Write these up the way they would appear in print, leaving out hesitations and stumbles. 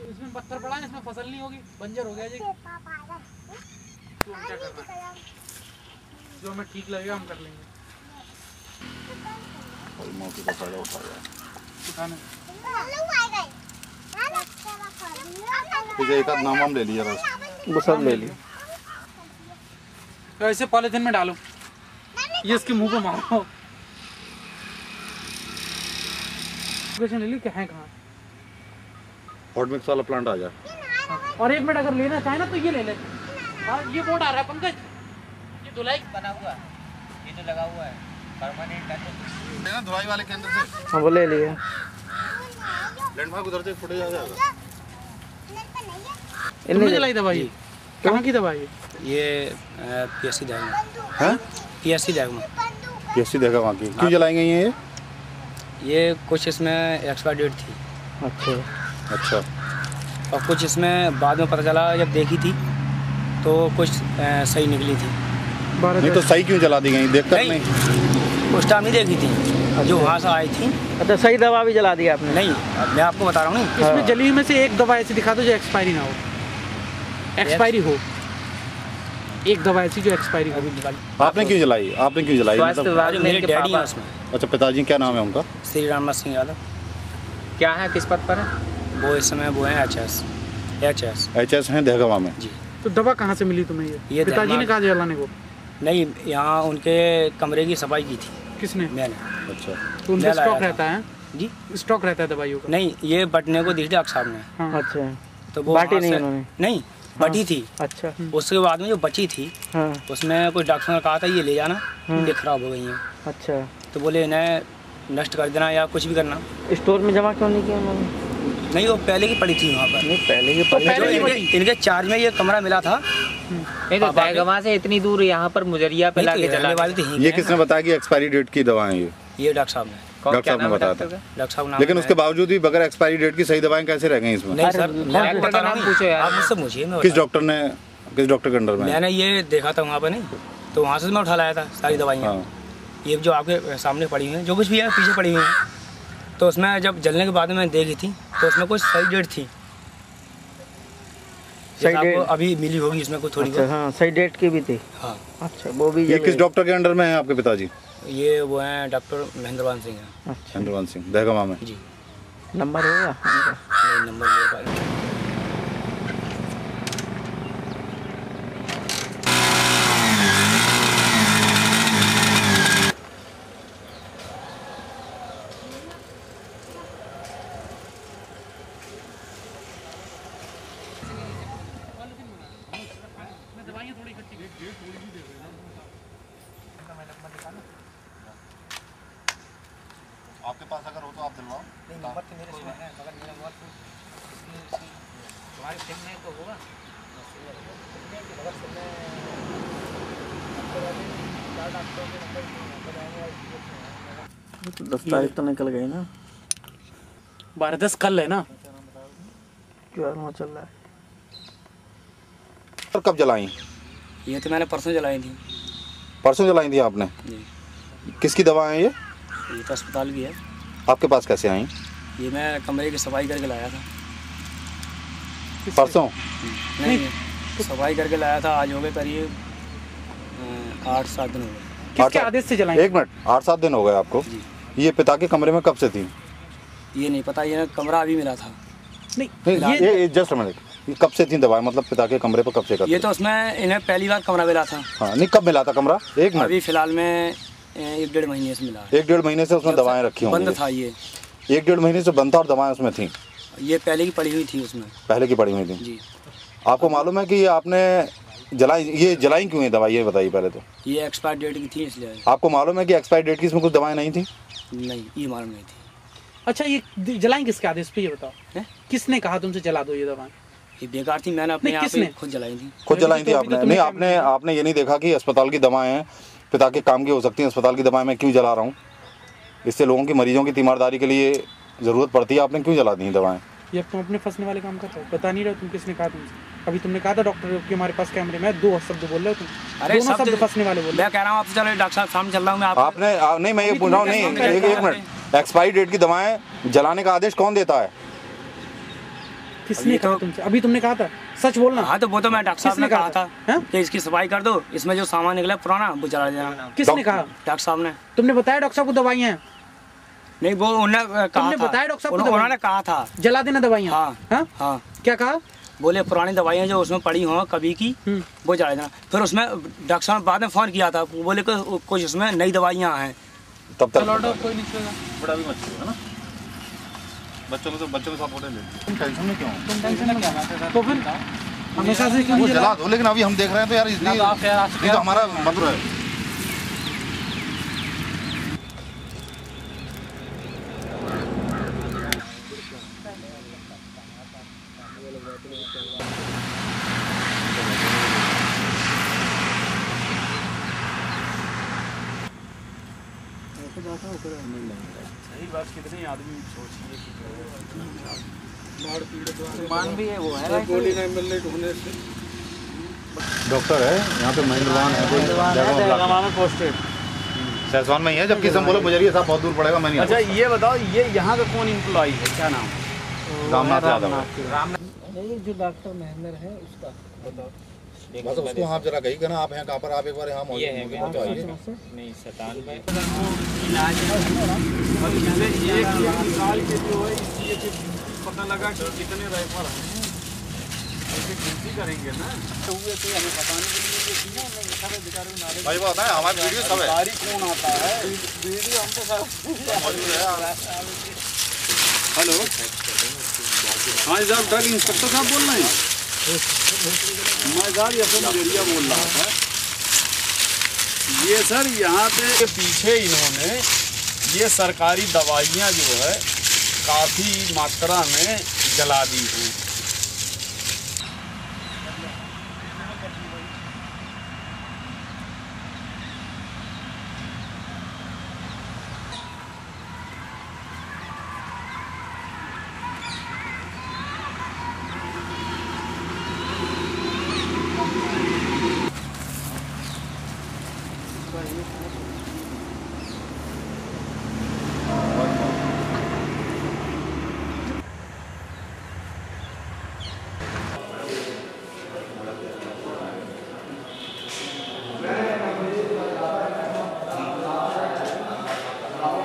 इसमें पत्थर पड़ा है, इसमें फसल नहीं होगी, बंजर हो गया जी। तो हम क्या करना है, जो हमें ठीक लगेगा हम कर लेंगे। मौके का फायदा उठाया एक आध नाम ले लिया बस, वो सब ले लिया। तो ऐसे पॉलिथीन में डालो, ये इसके मुंह पे मारो। ले ली क्या है, कहाँ हॉट मिक्स वाला प्लांट आ जाए। और 1 मिनट अगर लेना चाहे ना तो ये ले ले। हाँ ये बोर्ड आ रहा है पंकज, ये धुलाई बना हुआ है, ये जो लगा हुआ है परमानेंट है ना धुलाई वाले केंद्र से। हाँ वो ले लिया। लैंड मार्क उधर से फुटेज आ जाएगा। तुमने जलाई दवाई, कहाँ की दवाई? ये पीएससी देगा। हैं? पीएससी देगा। पीएससी देगा वहाँ की। क्यों जलाएंगे ये कुछ इसमें एक्सपायर डेट थी। अच्छा। और कुछ इसमें बाद में पता चला जब देखी थी तो कुछ सही निकली थी। नहीं तो सही क्यों जला दी गई, देखकर नहीं? उस टाइम नहीं देखी थी, जो वहाँ से आई थी। अच्छा सही दवा भी जला दी आपने? नहीं, मैं आपको बता रहा हूँ। इसमें जली में से एक दवा ऐसी दिखा दो जो एक्सपायरी ना हो, एक्सपायरी हो। एक दवा ऐसी जो एक्सपायरी हो। आपने क्यों जलाई? आपने क्यों जलाई? मतलब मेरे डैडी हैं उसमें। अच्छा, पिताजी क्या नाम है उनका? श्री राम सिंह यादव। क्या है, किस पद पर है वो? इस समय वो है HS हैं दहगवा में जी। तो दवा कहाँ से मिली तुम्हें? ये पिताजी ने कहा जलाने को? नहीं, यहाँ उनके कमरे की सफाई की थी। किसने? मैंने। अच्छा, तो उनका स्टॉक रहता है जी? स्टॉक रहता है दवाइयों का? नहीं, ये बटने को दिख डॉक्टर साहब ने। हाँ। अच्छा, तो वो बाटी नहीं उन्होंने? नहीं, बटी थी। अच्छा। उसके बाद में जो बची थी, हाँ। उसमें कोई डॉक्टर ने कहा था ये ले जाना, ये खराब हो गई है। अच्छा। तो बोले इन्हें नष्ट कर देना या कुछ भी करना। स्टोर में जमा क्यों नहीं किया उन्होंने? नहीं, वो पहले की पड़ी थी वहाँ पर। नहीं, पहले की पड़ी। इनके चार्ज में ये कमरा मिला था। नहीं तो दहगवा से इतनी दूर यहाँ पर मुजरिया पे लाके जला वाली थी। ये किसने बताया कि एक्सपायरी डेट की दवाएं? ये डॉक्टर साहब ने। डॉक्टर साहब ने बताया था। डॉक्टर साहब नाम। लेकिन उसके बावजूद भी बगैर एक्सपायरी डेट की सही दवाएं कैसे रह गई इसमें? नहीं सर, मैं बता रहा हूँ, पूछो यार। आप मुझसे पूछिए। किस डॉक्टर के अंडर में? मैंने ये देखा था वहाँ पर, नहीं तो वहाँ से मैं उठा लाया था सारी दवाइयाँ। ये जो आपके सामने पड़ी हुई हैं, जो कुछ भी है पीछे पड़ी हुई हैं, तो उसमें जब जलने के बाद में मैंने देखी थी तो उसमें कुछ सही डेट थी। सही डेट अभी मिली होगी इसमें कुछ थोड़ी। अच्छा, हाँ, सही डेट की भी थी। हाँ। अच्छा, वो भी। ये किस डॉक्टर के अंडर में है आपके पिताजी? ये वो हैं डॉक्टर महेंद्रवान सिंह हैं। अच्छा, महेंद्रवान सिंह, दहगवा में जी। नंबर होगा? नहीं, नंबर मेरे पास। 10 तारीख तो निकल गई ना। 12-10 कल है ना। क्या चल रहा है? और कब जलाई? ये तो मैंने परसों जलाई थी। परसों जलाई थी आपने? जी। किसकी दवा है ये? तो अस्पताल की है। आपके पास कैसे आई? ये मैं कमरे की सफाई करके लाया था परसों। नहीं, सफाई करके लाया था। आज हो गए करीब 8-7 दिन हो गए। किसके आदेश से जलाई? 1 मिनट, 8-7 दिन हो गए आपको? ये पिता के कमरे में कब से थी? ये नहीं पता, ये कमरा अभी मिला था। नहीं, ये जस्ट मिनट, कब से थी दवाएं? मतलब पिता के कमरे पर कब से? ये तो उसमें इन्हें पहली बार कमरा मिला था। हाँ, नहीं कब मिला था कमरा? 1 मिनट। अभी फिलहाल में 1-1.5 महीने से मिला। 1-1.5 महीने से उसमें दवाएं रखी होंगी। बंद था ये। 1-1.5 महीने से बंद था और दवाएं उसमें थी? ये पहले की पड़ी हुई थी उसमें। पहले की पड़ी हुई थी जी। आपको मालूम है कि ये आपने जलाई, ये जलाई क्यों है दवाई, ये बताइए पहले तो। ये एक्सपायर डेट की थी इसलिए। आपको मालूम है कि एक्सपायर डेट की इसमें कुछ दवाएं नहीं थी? नहीं, ये मालूम नहीं थी। अच्छा, ये जलाई किसके आदेश पे, ये बताओ किसने कहा तुमसे जला दो ये दवाएं? ये बेकार थी, मैंने अपने आप ही खुद जलाई थी। खुद जलाई थी आपने? नहीं, आपने ये नहीं देखा कि अस्पताल की दवाएं हैं, पिता के काम की हो सकती हैं, अस्पताल की दवाएं मैं क्यों जला रहा हूँ? इससे लोगों की, मरीजों की तीमारदारी के लिए ज़रूरत पड़ती है, आपने क्यों जला दी दवाएं? ये तुम अपने फंसने वाले काम कर रहे हो, बता नहीं रहे हो तुम किसने कहा तुमसे? अभी तुमने कहा था डॉक्टर के हमारे पास कैमरे में 2 शब्द बोल रहे हो तुम। अरे दोनों शब्द फंसने वाले बोल रहे हो। मैं कह रहा हूँ आपसे, चलो डॉक्टर साहब सामने चल रहा हूँ मैं। आपने नहीं, मैं ये पूछ रहा हूँ, नहीं एक मिनट, एक्सपायरी डेट की दवाएं जलाने का आदेश कौन देता है? किसने कहा तुमसे? अभी तुमने कहा था, सच बोलना। हाँ तो वो तो मैं डॉक्टर साहब ने कहा था कि इसकी सफाई कर दो, इसमें जो सामान निकला पुराना वो जला देना। किसने कहा? डॉक्टर साहब ने। तुमने बताया डॉक्टर साहब को दवाइयाँ हैं? नहीं, वो उन्होंने कहा था। बताया डॉक्टर साहब को? उन्होंने कहा था जला देना दवाइयाँ। हाँ हाँ। क्या कहा? बोले पुरानी दवाइयाँ जो उसमें पड़ी हों कभी की वो जला देना। फिर उसमें डॉक्टर साहब बाद में फ़ोन किया था, बोले कुछ उसमें नई दवाइयाँ हैं। तब तक कोई नहीं चलेगा, बड़ा भी मत छुओ, है ना? बच्चों के साथ फोटो ले। तुम टेंशन में क्यों? तुम टेंशन में क्या? तो फिर हमेशा से क्यों जला दो, लेकिन अभी हम देख रहे हैं तो यार, इसलिए तो हमारा मधुर है। सही बात, कितने आदमी सोचिए मान भी है, वो है गोली नहीं मिलने ढूंढने से। डॉक्टर है यहाँ पे, महिंद्रवान है पोस्टेड सहसवान में ही है, जबकि सब बोले मुजरिया साहब बहुत दूर पड़ेगा, मैं नहीं। अच्छा ये बताओ, ये यहाँ का कौन एम्प्लॉई है, क्या नाम? रामनाथ यादव। जो डॉक्टर महेंद्र है उसका बताओ। बस उसको आप जरा कही ना, आप हैं कहाँ पर, आप एक बार यहाँ मौजूद नहीं 97 पता लगा कि कितने राइफल हैं, ऐसे गिनती करेंगे ना तो हुए तो हमें पता नहीं। भाई बात है, हमारी वीडियो सब है, गाड़ी कौन आता है, वीडियो हम तो सब मौजूद है। हेलो, हाँ साहब, ड्रग इंस्पेक्टर साहब बोल रहे हैं? मैं साहब ये सब एरिया बोल रहा था। ये सर यहाँ पे पीछे इन्होंने ये सरकारी दवाइयाँ जो है काफ़ी मात्रा में जला दी हैं।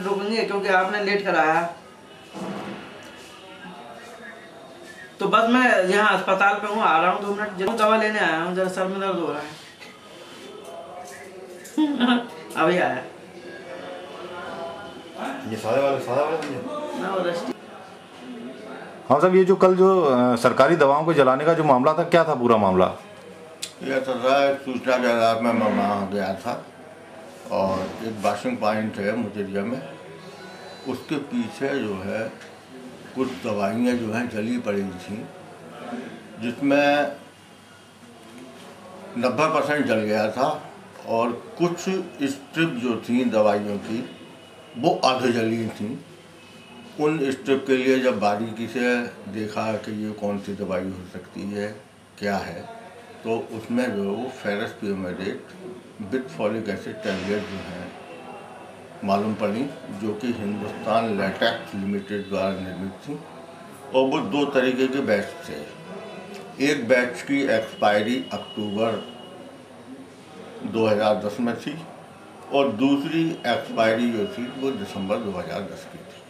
रुकेंगे क्योंकि आपने लेट कराया, तो बस मैं यहाँ अस्पताल पे हूँ, आ रहा हूँ 2 मिनट, जरूर दवा लेने आया हूँ, जरा सर में दर्द हो रहा है। अभी आया ये सादा वाला ना, वो रस्टी। हाँ साहब, ये जो कल जो सरकारी दवाओं को जलाने का जो मामला था, क्या था पूरा मामला? यह सर सूचना के आधार में मैं वहाँ गया था और एक वॉशिंग पॉइंट है मुजरिया में, उसके पीछे जो है कुछ दवाइयाँ जो हैं जली पड़ी थी, जिसमें 90% जल गया था और कुछ स्ट्रिप जो थी दवाइयों की वो आधे जली थी। उन स्ट्रिप के लिए जब बारीकी से देखा कि ये कौन सी दवाई हो सकती है, क्या है, तो उसमें जो वो फेरस पियोमेडेट विद फॉलिक एसिड टैबलेट जो है मालूम पड़ी, जो कि हिंदुस्तान लेटेक्स लिमिटेड द्वारा निर्मित थी और वो 2 तरीके के बैच थे। एक बैच की एक्सपायरी अक्टूबर 2010 में थी और दूसरी एक्सपायरी जो थी वो दिसंबर 2010 की थी।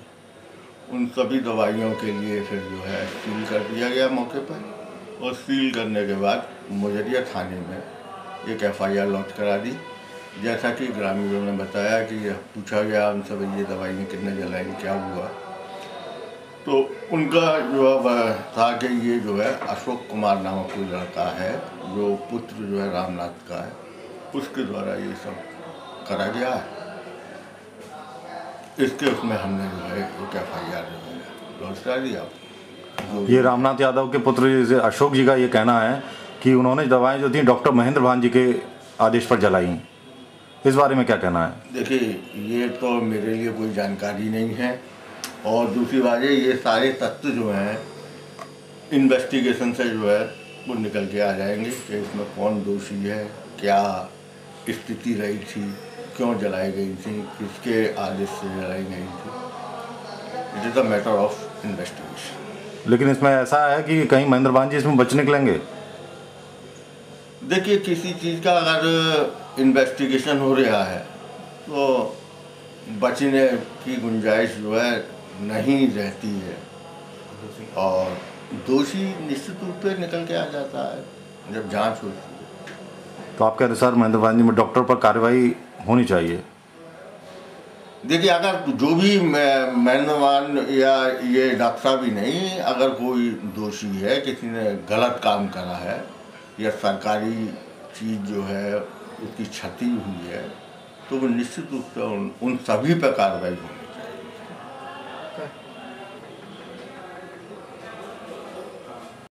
उन सभी दवाइयों के लिए फिर जो है सील कर दिया गया मौके पर, और सील करने के बाद मुजरिया थाने में एक FIR लॉन्च करा दी। जैसा कि ग्रामीणों ने बताया कि पूछा गया उनसे, ये दवाइयाँ कितने जलाई, क्या हुआ, तो उनका जो है वह था कि ये जो है अशोक कुमार नामक कोई लड़का है जो पुत्र जो है रामनाथ का है, उसके द्वारा ये सब करा गया है। इसके उसमें हमने जो है एक FIR जो है लॉन्च कर दिया। ये रामनाथ यादव के पुत्र अशोक जी का ये कहना है कि उन्होंने दवाएं जो थी डॉक्टर महेंद्र भान जी के आदेश पर जलाई। इस बारे में क्या कहना है? देखिए, ये तो मेरे लिए कोई जानकारी नहीं है, और दूसरी बात है ये सारे तथ्य जो हैं इन्वेस्टिगेशन से जो है वो निकल के आ जाएंगे कि इसमें कौन दोषी है, क्या स्थिति रही थी, क्यों जलाई गई थी, किसके आदेश से जलाई गई थी। It is a matter of investigation. लेकिन इसमें ऐसा है कि कहीं महेंद्र भान जी इसमें बच निकलेंगे? देखिए, किसी चीज़ का अगर इन्वेस्टिगेशन हो रहा है तो बचने की गुंजाइश जो है नहीं रहती है, और दोषी निश्चित रूप से निकल के आ जाता है जब जांच होती है। तो आपके अनुसार महेंद्र भान जी में डॉक्टर पर कार्रवाई होनी चाहिए? देखिए, अगर जो भी महेंद्र भान या ये डॉक्टर साहब ही नहीं, अगर कोई दोषी है, किसी ने गलत काम करा है या सरकारी चीज़ जो है उसकी क्षति हुई है, तो वो निश्चित रूप से उन सभी पर कार्रवाई होगी।